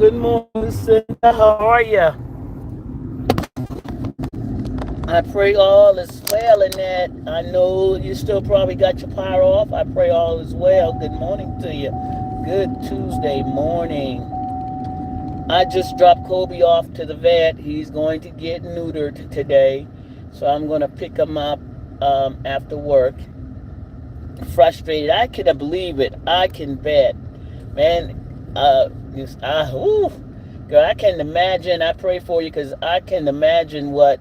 Good morning, Cinda. How are you? I pray all is well in that. I know you still probably got your power off. I pray all is well. Good morning to you. Good Tuesday morning. I just dropped Kobe off to the vet. He's going to get neutered today. So I'm going to pick him up after work. Frustrated. I cannot believe it. I can bet. Man, girl, I can imagine. I pray for you because I can imagine what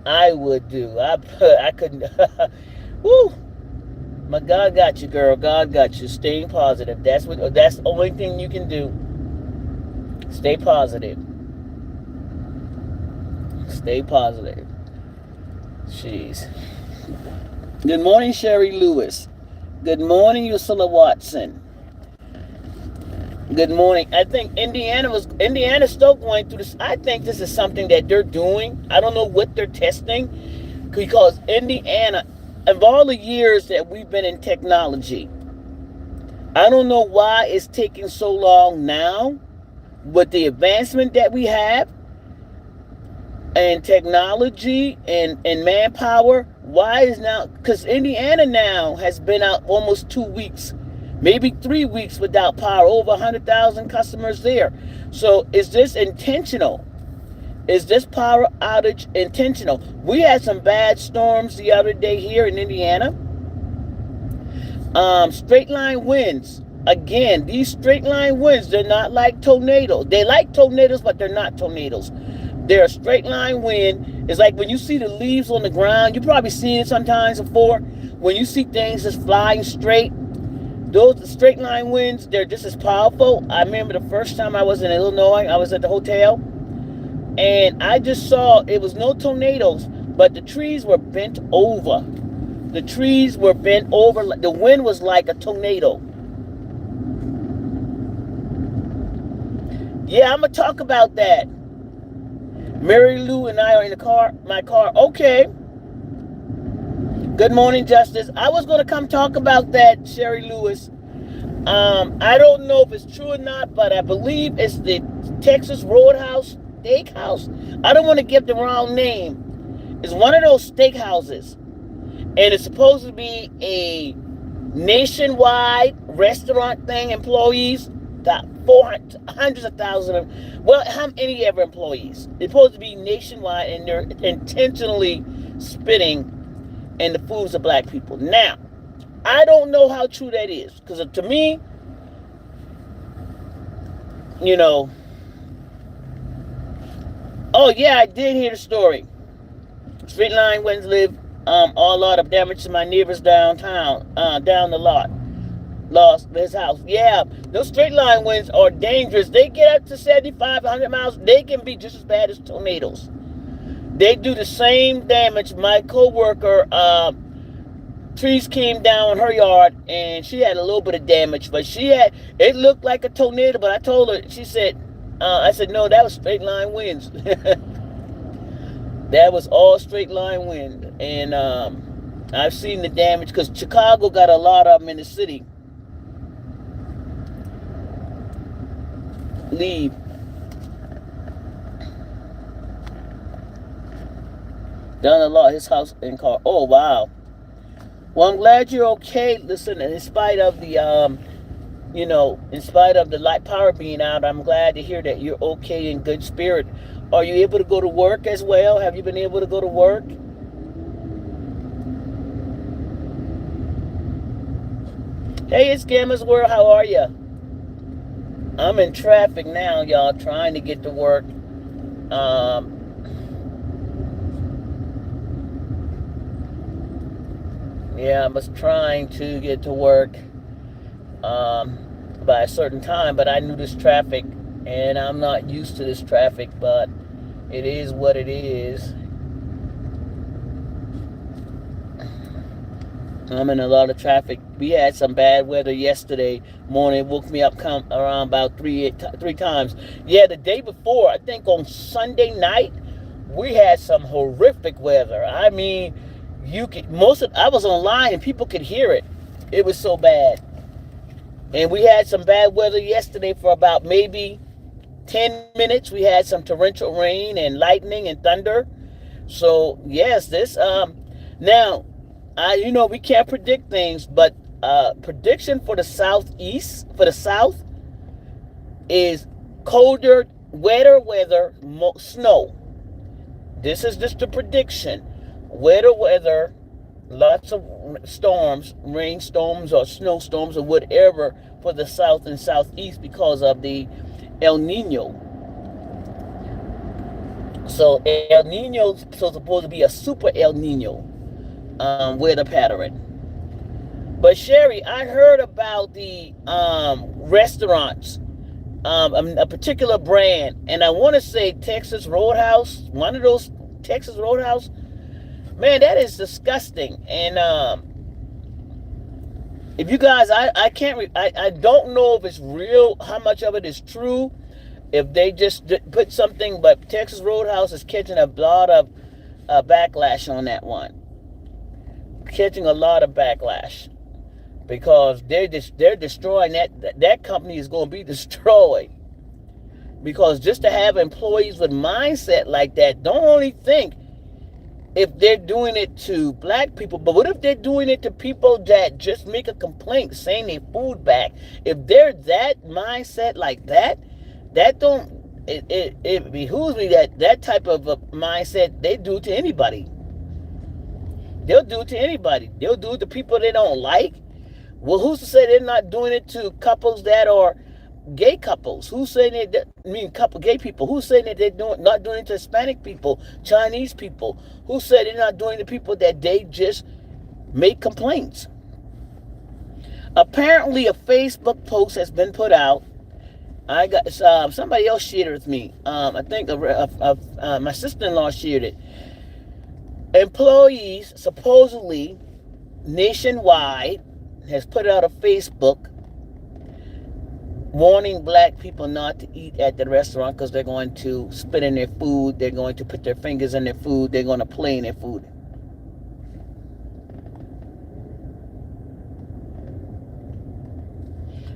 I would do. I couldn't. Woo! My God got you, girl. God got you. Staying positive. That's the only thing you can do. Stay positive. Stay positive. Jeez. Good morning, Sherry Lewis. Good morning, Ursula Watson. Good morning. I think Indiana's still going through this. I think this is something that they're doing. I don't know what they're testing because Indiana, of all the years that we've been in technology, I don't know why it's taking so long now with the advancement that we have and technology and manpower. Why is now? Because Indiana now has been out almost 2 weeks, maybe 3 weeks without power. Over 100,000 customers there. So is this intentional? Is this power outage intentional? We had some bad storms the other day here in Indiana. Straight line winds. Again, these straight line winds, they're not like tornadoes. They like tornadoes, but they're not tornadoes. They're a straight line wind. It's like when you see the leaves on the ground, you probably seen it sometimes before. When you see things just flying straight, those straight line winds, they're just as powerful. I remember the first time I was in Illinois, I was at the hotel, and I just saw it was no tornadoes, but the trees were bent over. The trees were bent over. The wind was like a tornado. Yeah, I'm gonna talk about that. Mary Lou and I are in my car. Okay. Good morning, Justice. I was gonna come talk about that, Sherry Lewis. I don't know if it's true or not, but I believe it's the Texas Roadhouse Steakhouse. I don't want to give the wrong name. It's one of those steakhouses, and it's supposed to be a nationwide restaurant thing. Employees, got hundreds of thousands of, well, how many ever employees? It's supposed to be nationwide, and they're intentionally spitting in the foods of black people. Now, I don't know how true that is, because to me, you know, oh yeah, I did hear the story. Street line winds live a lot of damage to my neighbors downtown, down the lot. Lost his house. Yeah, those straight line winds are dangerous. They get up to 75, 100 miles. They can be just as bad as tornadoes. They do the same damage. My coworker, trees came down in her yard, and she had a little bit of damage, but it looked like a tornado. But I told her, she said, I said, no, that was straight line winds. That was all straight line wind, and I've seen the damage because Chicago got a lot of them in the city. Leave. Done a lot. His house and car. Oh wow. Well, I'm glad you're okay. Listen, in spite of the in spite of the light power being out, I'm glad to hear that you're okay, in good spirit. Are you able to go to work as well? Have you been able to go to work? Hey, it's Gamma's World. How are you? I'm in traffic now, y'all, trying to get to work. Yeah, I was trying to get to work by a certain time, but I knew this traffic, and I'm not used to this traffic, but it is what it is. I'm in a lot of traffic. We had some bad weather yesterday morning. It woke me up around about three times. Yeah, the day before, I think on Sunday night, we had some horrific weather. I mean, I was online and people could hear it. It was so bad. And we had some bad weather yesterday for about maybe 10 minutes we had some torrential rain and lightning and thunder. So yes, this now we can't predict things, but prediction for the southeast, for the south, is colder, wetter weather, snow. This is just a prediction. Wetter weather, lots of storms, rainstorms or snowstorms or whatever for the south and southeast because of the El Nino. So El Nino is supposed to be a super El Nino weather pattern. But Sherry, I heard about the restaurants, a particular brand, and I want to say Texas Roadhouse, one of those Texas Roadhouse. Man, that is disgusting. And if you guys, I can't, I don't know if it's real, how much of it is true, if they just put something, but Texas Roadhouse is catching a lot of backlash on that one. Catching a lot of backlash. Because they're destroying that company is going to be destroyed. Because just to have employees with mindset like that, don't only think if they're doing it to black people, but what if they're doing it to people that just make a complaint saying they food back? If they're that mindset like that, it behooves me that type of a mindset they do to anybody. They'll do it to anybody. They'll do it to people they don't like. Well, who's to say they're not doing it to couples that are gay couples? Who's saying that? I mean, couple gay people. Who's saying that they're not doing it to Hispanic people, Chinese people? Who said they're not doing it to people that they just make complaints? Apparently, a Facebook post has been put out. I got somebody else shared it with me. I think my sister-in-law shared it. Employees supposedly nationwide has put out a Facebook warning black people not to eat at the restaurant because they're going to spit in their food, they're going to put their fingers in their food, they're going to play in their food.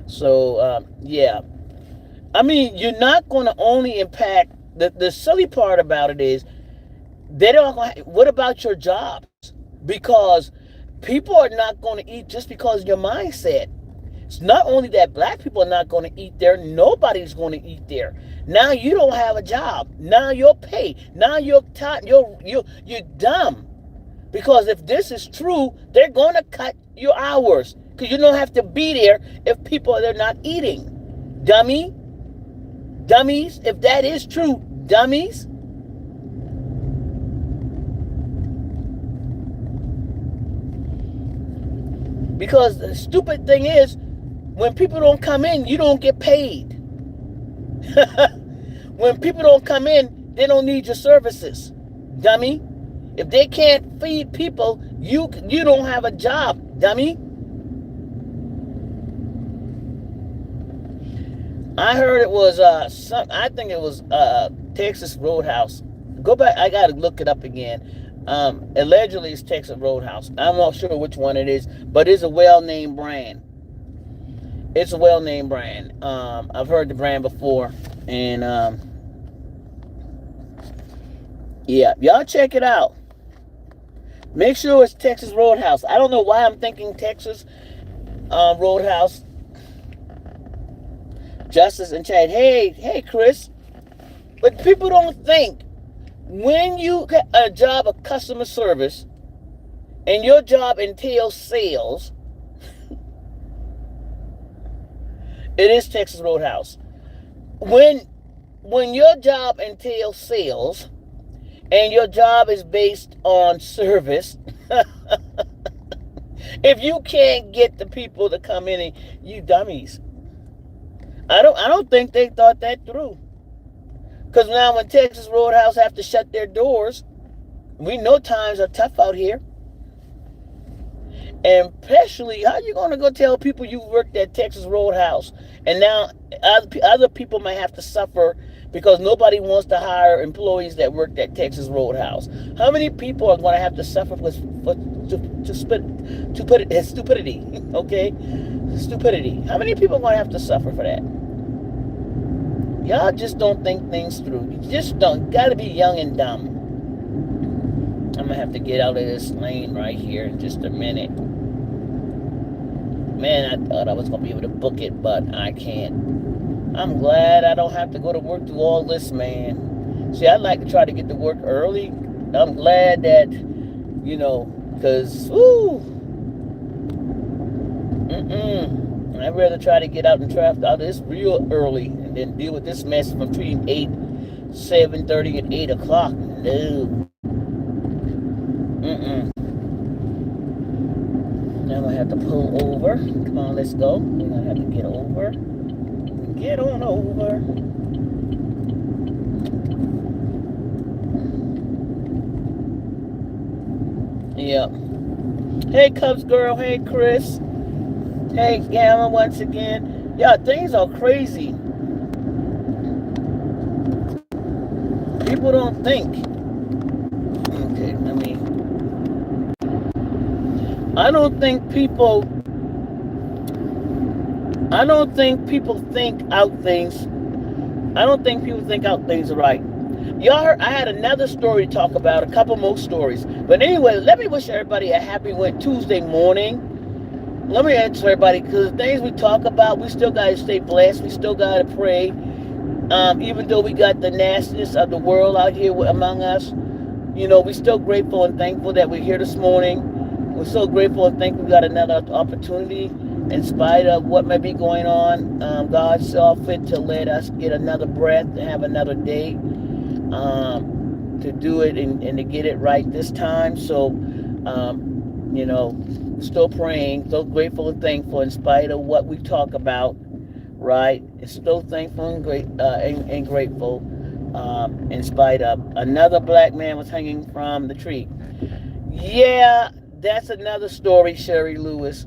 So, yeah. I mean, you're not going to only impact, the silly part about it is, they don't. What about your jobs? Because people are not going to eat just because of your mindset. It's not only that black people are not going to eat there, nobody's going to eat there. Now you don't have a job. Now you're paid. Now you're dumb. Because if this is true, they're going to cut your hours. Because you don't have to be there if people are not eating. Dummies, if that is true, dummies. Because the stupid thing is, when people don't come in, you don't get paid. When people don't come in, they don't need your services. Dummy. If they can't feed people, you don't have a job, dummy. I heard it was I think it was Texas Roadhouse. Go back, I gotta look it up again. Allegedly it's Texas Roadhouse. I'm not sure which one it is, but it's a well-named brand. It's a well-named brand. I've heard the brand before, and yeah, y'all check it out. Make sure it's Texas Roadhouse. I don't know why I'm thinking Texas Roadhouse. Justice and Chad. Hey, Chris. But people don't think when you get a job of customer service and your job entails sales, it is Texas Roadhouse. When your job entails sales and your job is based on service, if you can't get the people to come in, you dummies. I don't think they thought that through. Because now when Texas Roadhouse have to shut their doors, we know times are tough out here. And especially, how you going to go tell people you worked at Texas Roadhouse? And now other people might have to suffer because nobody wants to hire employees that worked at Texas Roadhouse. How many people are going to have to suffer for stupidity? Okay? Stupidity. How many people are going to have to suffer for that? Y'all just don't think things through. You just don't. Gotta be young and dumb. I'm gonna have to get out of this lane right here in just a minute. Man, I thought I was gonna be able to book it, but I can't. I'm glad I don't have to go to work through all this, man. See, I like to try to get to work early. I'm glad that, because, I'd rather try to get out and traffic out of this real early and then deal with this mess from between 7:30 and 8 o'clock. No. Now I'm going to have to pull over. Come on, let's go. We're going to have to get over. Get on over. Yep. Hey, Cubs girl. Hey, Chris. Hey, Gamma, once again. Yeah, things are crazy. People don't think. Okay, I don't think people think out things. I don't think people think out things right. Y'all heard, I had another story to talk about, a couple more stories. But anyway, let me wish everybody a happy Tuesday morning. Let me answer everybody, because the things we talk about, we still got to stay blessed. We still got to pray. Even though we got the nastiness of the world out here among us, we're still grateful and thankful that we're here this morning. We're so grateful and thankful we got another opportunity in spite of what may be going on. God saw fit to let us get another breath, to have another day, to do it and to get it right this time. So, still praying, so grateful and thankful in spite of what we talk about, right? It's still thankful and grateful in spite of another black man was hanging from the tree. Yeah, that's another story, Sherry Lewis.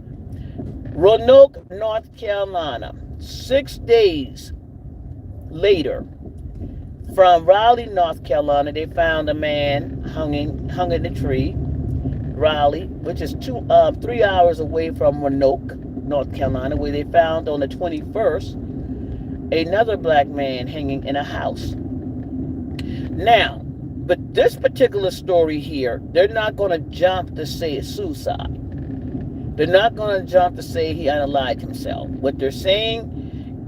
Roanoke, North Carolina. 6 days later, from Raleigh, North Carolina, they found a man hung in the tree. Raleigh, which is 3 hours away from Roanoke, North Carolina, where they found on the 21st another black man hanging in a house. Now, but this particular story here, they're not going to jump to say it's suicide. They're not going to jump to say he unalived himself. What they're saying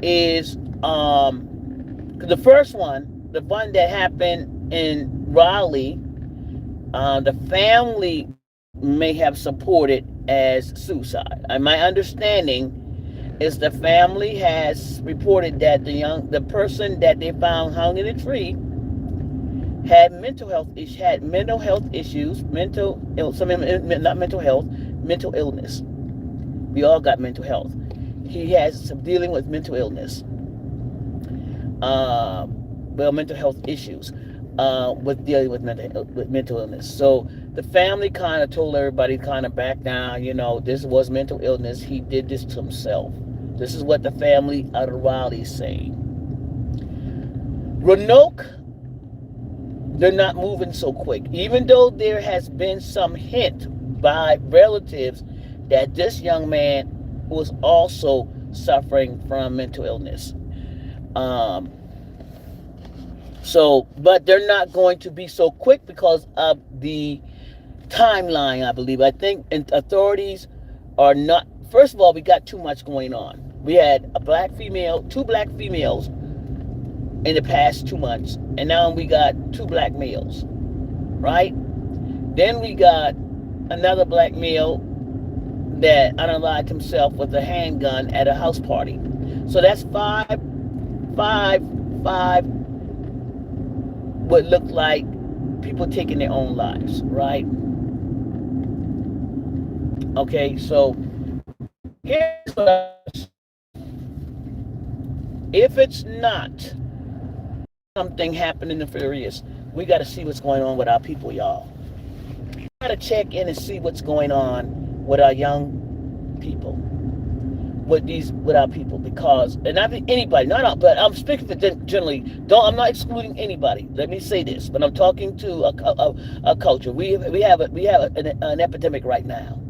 is the first one, the one that happened in Raleigh, the family may have supported as suicide. And my understanding is the family has reported that the person that they found hung in a tree had mental illness. We all got mental health. He has some dealing with mental illness. Mental health issues with dealing with mental illness. So the family kind of told everybody kind of back down, this was mental illness. He did this to himself. This is what the family out of Raleigh is saying. Roanoke, they're not moving so quick. Even though there has been some hint by relatives that this young man was also suffering from mental illness. But they're not going to be so quick because of the timeline, I believe. I think authorities are not. First of all, we got too much going on. We had two black females in the past 2 months, and now we got 2 black males, right? Then we got another black male that unalived himself with a handgun at a house party. So that's five what looked like people taking their own lives, right? Okay, so here's what if it's not something happening nefarious, we got to see what's going on with our people, y'all. We got to check in and see what's going on with our young people, with our people, because, and I think anybody, but I'm speaking for generally. I'm not excluding anybody. Let me say this, but I'm talking to a culture. We have an epidemic right now.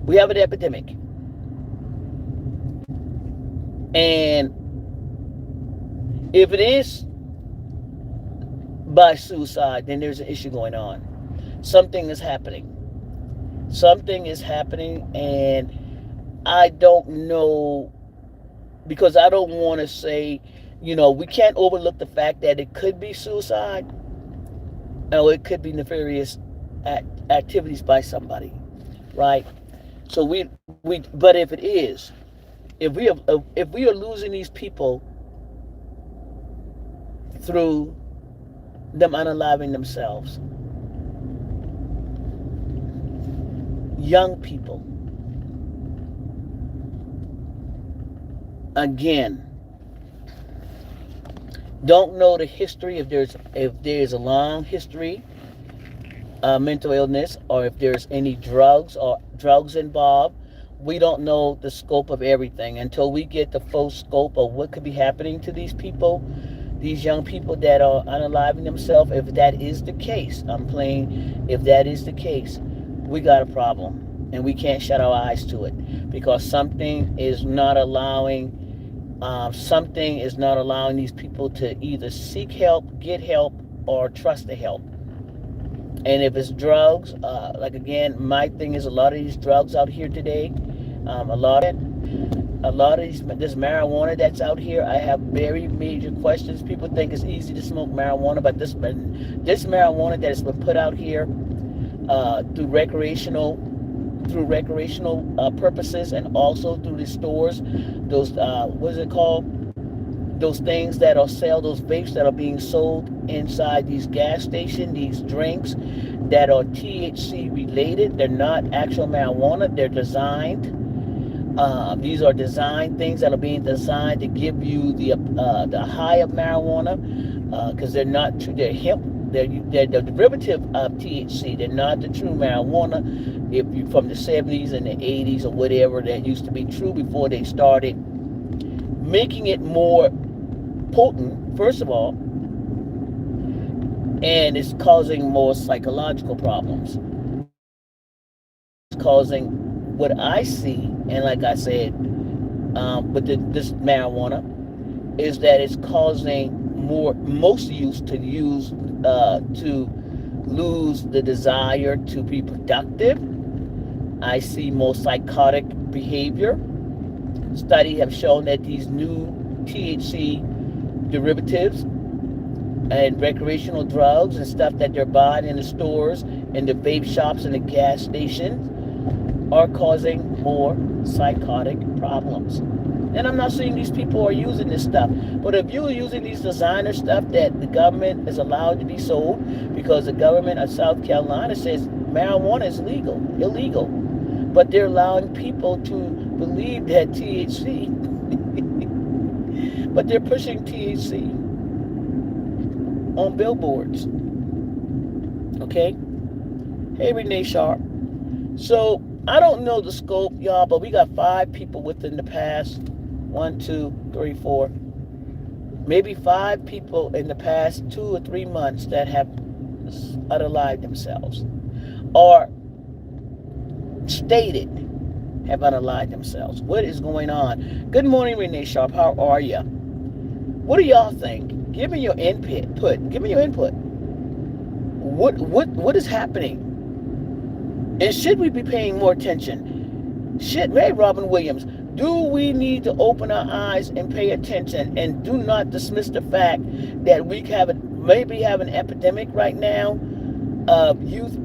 We have an epidemic, and If it is by suicide, then there's an issue going on. Something is happening. Something is happening, and I don't know, because I don't want to say, we can't overlook the fact that it could be suicide, or it could be nefarious activities by somebody, right? So but if it is, if we are losing these people through them unaliving themselves, young people, again, don't know the history, if there's a long history, mental illness, or if there's any drugs involved. We don't know the scope of everything until we get the full scope of what could be happening to these people, these young people that are unaliving themselves. If that is the case, if that is the case, we got a problem, and we can't shut our eyes to it, because something is not allowing these people to either seek help, get help, or trust the help. And if it's drugs, like, again, my thing is, a lot of these drugs out here today, a lot of this marijuana that's out here, I have very major questions. People think it's easy to smoke marijuana, but this marijuana that has been put out here through recreational purposes, and also through the stores, those what is it called? Those things that are those vapes that are being sold inside these gas stations, these drinks that are THC related. They're not actual marijuana. They're designed. These are designed things that are being designed to give you the high of marijuana, because they're not true. They're hemp. They're the derivative of THC. They're not the true marijuana. If you from the 70s and the 80s or whatever, that used to be true before they started making it more potent, first of all, and it's causing more psychological problems. It's causing, what I see, and like I said, with this marijuana, is that it's causing most youth to lose the desire to be productive. I see more psychotic behavior. Studies have shown that these new THC derivatives and recreational drugs and stuff that they're buying in the stores, in the vape shops, and the gas stations are causing more psychotic problems. And I'm not saying these people are using this stuff, but if you're using these designer stuff that the government is allowed to be sold, because the government of South Carolina says marijuana is illegal, but they're allowing people to believe that THC, but they're pushing THC on billboards. Okay? Hey, Renee Sharp. So, I don't know the scope, y'all, but we got 5 people within the past maybe 5 people in the past 2 or 3 months that have unalived themselves, or stated have unalived themselves. What is going on? Good morning, Renee Sharp. How are you? What do y'all think? Give me your input. Give me your input. What is happening? And should we be paying more attention? Ray Robin Williams, do we need to open our eyes and pay attention, and do not dismiss the fact that we maybe have an epidemic right now of young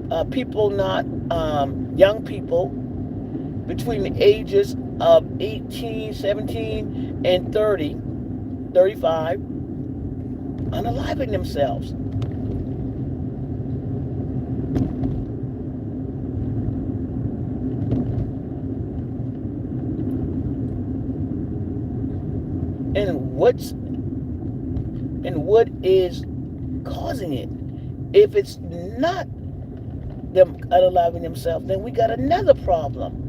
people between the ages of 18, 17, and 30, 35, unaliving themselves. And what is causing it? If it's not them unaliving themselves, then we got another problem.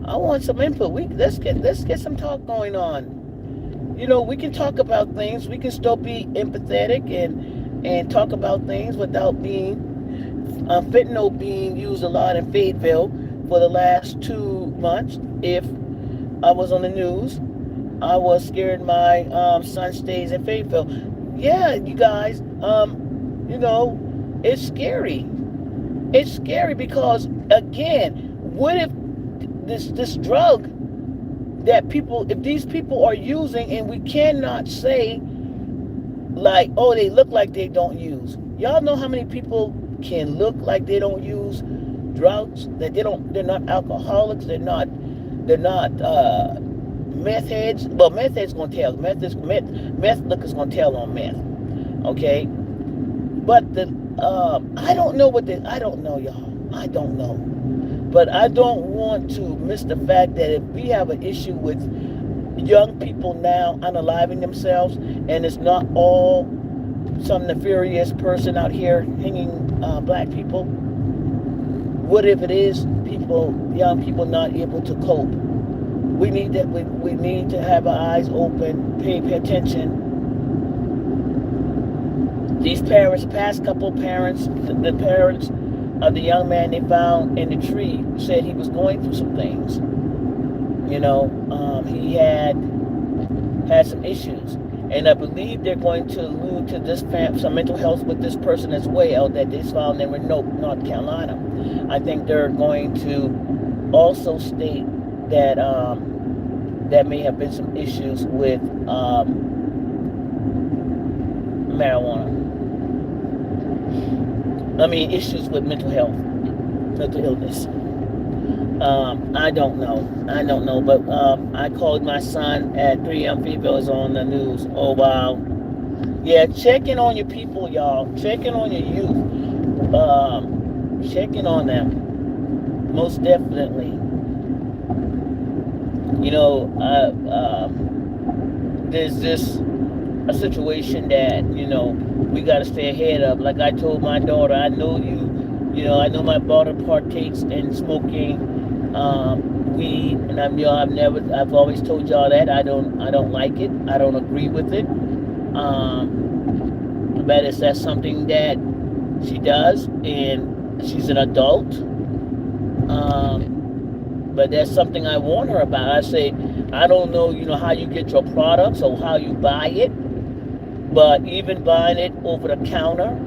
I want some input. Let's get some talk going on. We can talk about things. We can still be empathetic and talk about things without being fentanyl being used a lot in Fayetteville for the last 2 months. If I was on the news, I was scared my son stays in Fayetteville. Yeah, you guys, you know, it's scary. It's scary because again, what if this drug that people, if these people are using, and we cannot say like, oh, they look like they don't use. Y'all know how many people can look like they don't use drugs, that they're not alcoholics, they're not meth heads. Well, meth heads gonna tell. Meth lookers gonna tell on meth. Okay, but the I don't know I don't know, y'all. I don't know, but I don't want to miss the fact that if we have an issue with young people now unaliving themselves, and it's not all some nefarious person out here hanging black people. What if it is young people not able to cope? We need to have our eyes open, pay attention. These parents, past couple parents, the parents of the young man they found in the tree said he was going through some things. You know, he had some issues, and I believe they're going to allude to this some mental health with this person as well that they found in North Carolina. I think they're going to also state that there may have been some issues with marijuana. I mean, issues with mental illness. I don't know, but I called my son at 3 a.m. Fayetteville is on the news. Oh, wow. Yeah, checking on your people, y'all. Checking on your youth. Checking on them. Most definitely. You know, there's this a situation that, you know, we got to stay ahead of. Like I told my daughter, I know I know my daughter partakes in smoking weed, and I've always told y'all that I don't like it. I don't agree with it. But that's something that she does, and she's an adult. But that's something I warn her about. I say, I don't know, how you get your products or how you buy it, but even buying it over the counter,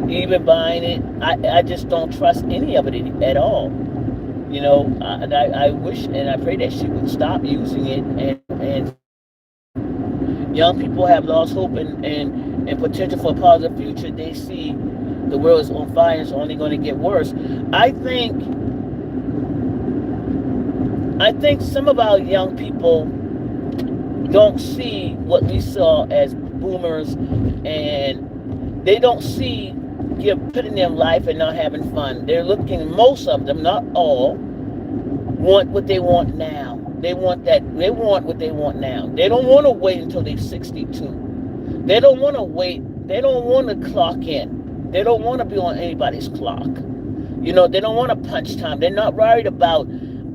even buying it, I just don't trust any of it at all. I wish and I pray that she would stop using it, and young people have lost hope and potential for a positive future. They see the world is on fire and it's only going to get worse. I think some of our young people don't see what we saw as boomers, and they don't see putting their life and not having fun. They're looking, most of them, not all, want what they want now. They want what they want now. They don't want to wait until they're 62. They don't want to wait. They don't want to clock in. They don't want to be on anybody's clock. They don't want to punch time. They're not worried about,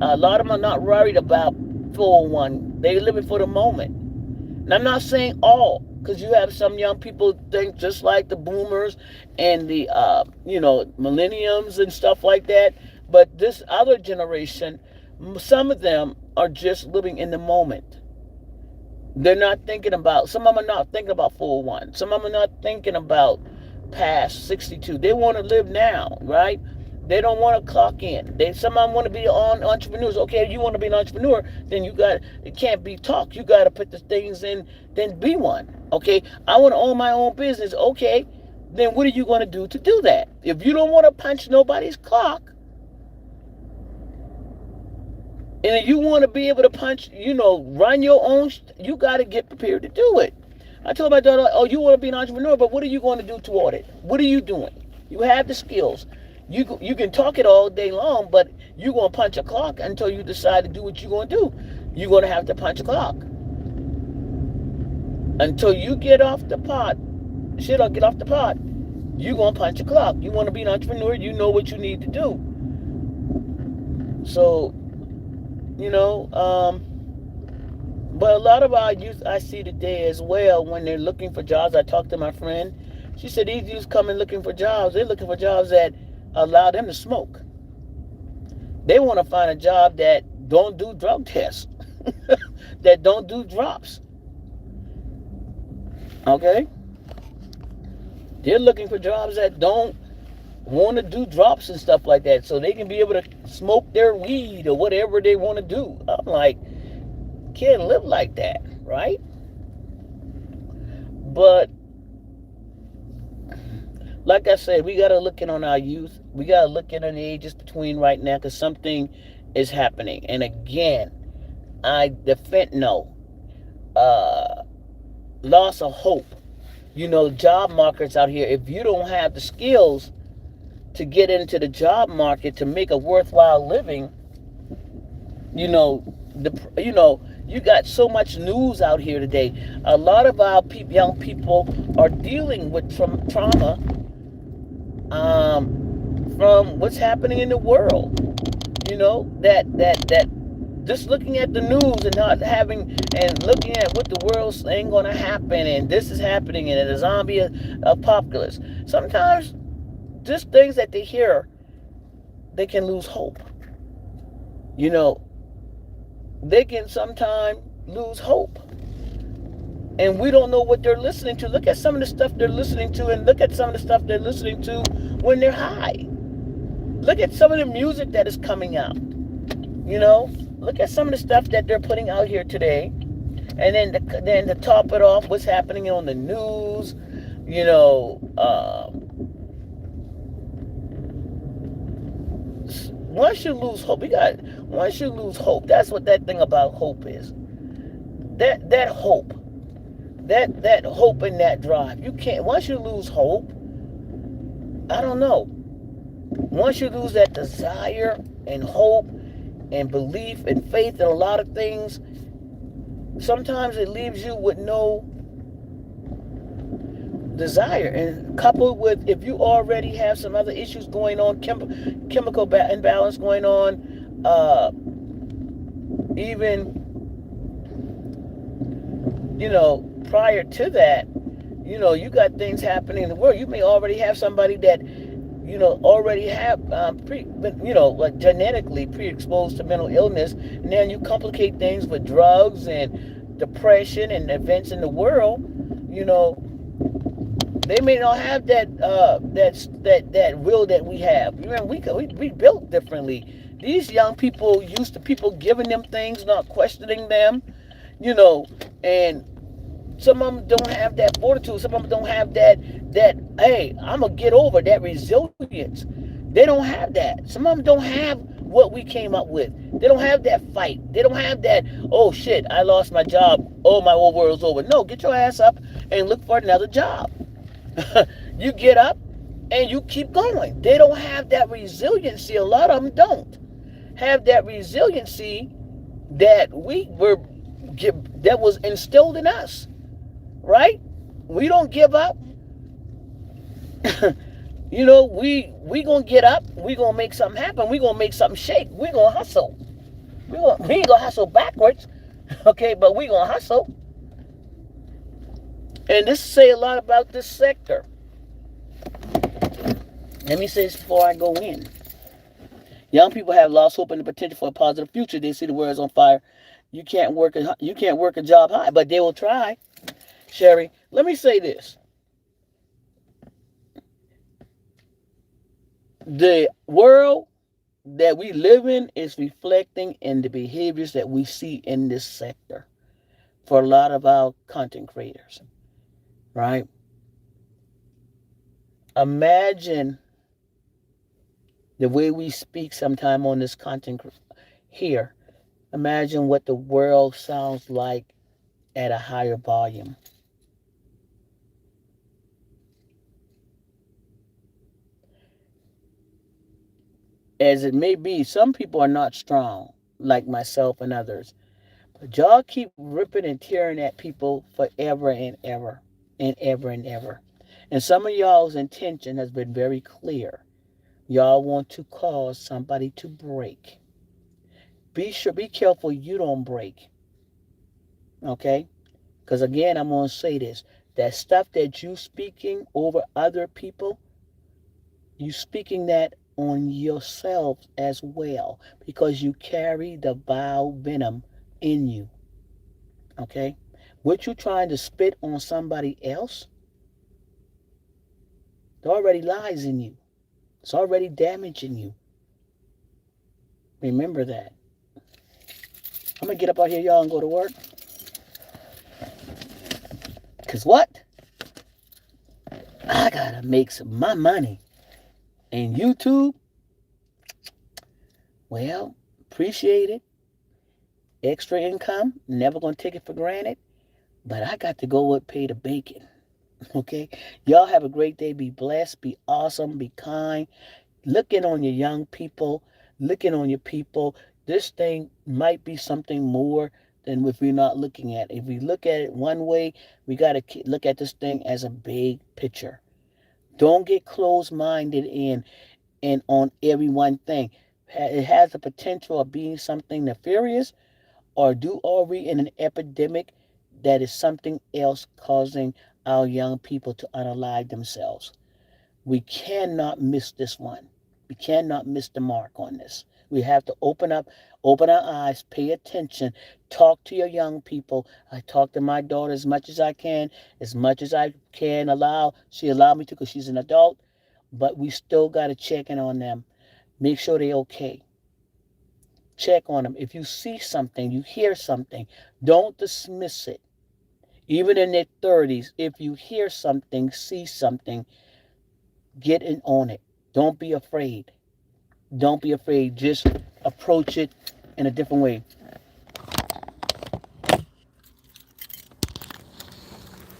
a lot of them are not worried about 401. They're living for the moment. And I'm not saying all, because you have some young people think just like the boomers and the, millenniums and stuff like that. But this other generation, some of them are just living in the moment. They're not thinking about, some of them are not thinking about 401. Some of them are not thinking about past 62. They want to live now, right? They don't want to clock in. Some of them want to be entrepreneurs. Okay, you want to be an entrepreneur, then it can't be talk. You got to put the things in, then be one. Okay, I want to own my own business. Okay, then what are you going to do that? If you don't want to punch nobody's clock, and you want to be able to punch, run your own, you got to get prepared to do it. I told my daughter, oh, you want to be an entrepreneur, but what are you going to do toward it? What are you doing? You have the skills. You can talk it all day long, but you're going to punch a clock until you decide to do what you're going to do. You're going to have to punch a clock. Until you get off the pot, you're going to punch a clock. You want to be an entrepreneur, you know what you need to do. So, but a lot of our youth I see today as well, when they're looking for jobs, I talked to my friend. She said these youths coming looking for jobs. They're looking for jobs that allow them to smoke. They want to find a job that don't do drug tests. that don't do drops. Okay, they're looking for jobs that don't want to do drops and stuff like that, so they can be able to smoke their weed or whatever they want to do. I'm like, can't live like that, right? But like I said, we gotta look in on our youth. We gotta look in on the ages between right now, because something is happening. And again, the fentanyl, uh, loss of hope. Job markets out here. If you don't have the skills to get into the job market to make a worthwhile living, you know, you got so much news out here today. A lot of our young people are dealing with trauma, from what's happening in the world. That just looking at the news and not having and looking at what the world's ain't gonna happen, and this is happening, and a zombie apocalypse. Sometimes just things that they hear, they can lose hope. You know, they can sometimes lose hope. And we don't know what they're listening to. Look at some of the stuff they're listening to, and look at some of the stuff they're listening to when they're high. Look at some of the music that is coming out. Look at some of the stuff that they're putting out here today. And then to top it off, what's happening on the news. You know, once you lose hope, once you lose hope, that's what that thing about hope is. That hope, that hope and that drive. You can't, once you lose hope, I don't know. Once you lose that desire and hope and belief and faith in a lot of things, sometimes it leaves you with no desire. And coupled with, if you already have some other issues going on, chemical imbalance going on, even prior to that, you got things happening in the world. You may already have somebody that already have like genetically pre-exposed to mental illness, and then you complicate things with drugs and depression and events in the world. They may not have that will that we have. We built differently. These young people used to people giving them things, not questioning them. And some of them don't have that fortitude. Some of them don't have that hey, I'm gonna get over that resilience. They don't have that. Some of them don't have what we came up with. They don't have that fight. They don't have that, oh shit, I lost my job, oh my whole world's over. No, get your ass up and look for another job. You get up and you keep going. They don't have that resiliency. A lot of them don't have that resiliency that that was instilled in us, right? We don't give up. We gonna get up. We gonna make something happen. We gonna make something shake. We gonna hustle. We ain't gonna hustle backwards, okay? But we gonna hustle. And this say a lot about this sector. Let me say this before I go in. Young people have lost hope and the potential for a positive future. They see the world is on fire. You can't work a job high, but they will try. Sherry, let me say this. The world that we live in is reflecting in the behaviors that we see in this sector for a lot of our content creators, right? Imagine the way we speak sometime on this content here. Imagine what the world sounds like at a higher volume. As it may be, some people are not strong, like myself and others. But y'all keep ripping and tearing at people forever and ever and ever and ever. And some of y'all's intention has been very clear. Y'all want to cause somebody to break. Be careful you don't break. Okay? Because again, I'm going to say this. That stuff that you speaking over other people, you speaking that on yourself as well, because you carry the vile venom in you. Okay? What you trying to spit on somebody else, it already lies in you. It's already damaging you. Remember that. I'm gonna get up out here, y'all, and go to work. Cause what? I gotta make some my money. And YouTube, well, appreciate it. Extra income, never gonna take it for granted. But I got to go and pay the bacon. Okay? Y'all have a great day. Be blessed. Be awesome. Be kind. Looking on your young people. Looking on your people. This thing might be something more than if we're not looking at it. If we look at it one way, we got to look at this thing as a big picture. Don't get closed-minded and on every one thing. It has the potential of being something nefarious, or are we in an epidemic that is something else causing our young people to unalive themselves? We cannot miss this one. We cannot miss the mark on this. We have to open our eyes, pay attention, talk to your young people. I talk to my daughter as much as I can allow. She allowed me to because she's an adult, but we still got to check in on them. Make sure they're okay. Check on them. If you see something, you hear something, don't dismiss it. Even in their 30s, if you hear something, see something, get in on it. Don't be afraid. Don't be afraid. Just approach it in a different way.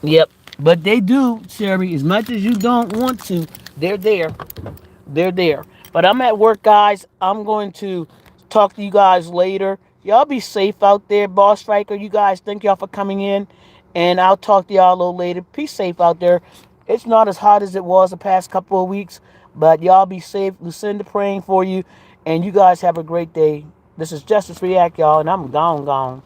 Yep. But they do, Sherry, as much as you don't want to, they're there. They're there. But I'm at work, guys. I'm going to talk to you guys later. Y'all be safe out there, Boss Striker. You guys, thank y'all for coming in. And I'll talk to y'all a little later. Be safe out there. It's not as hot as it was the past couple of weeks. But y'all be safe. Lucinda praying for you. And you guys have a great day. This is Justice React, y'all. And I'm gone.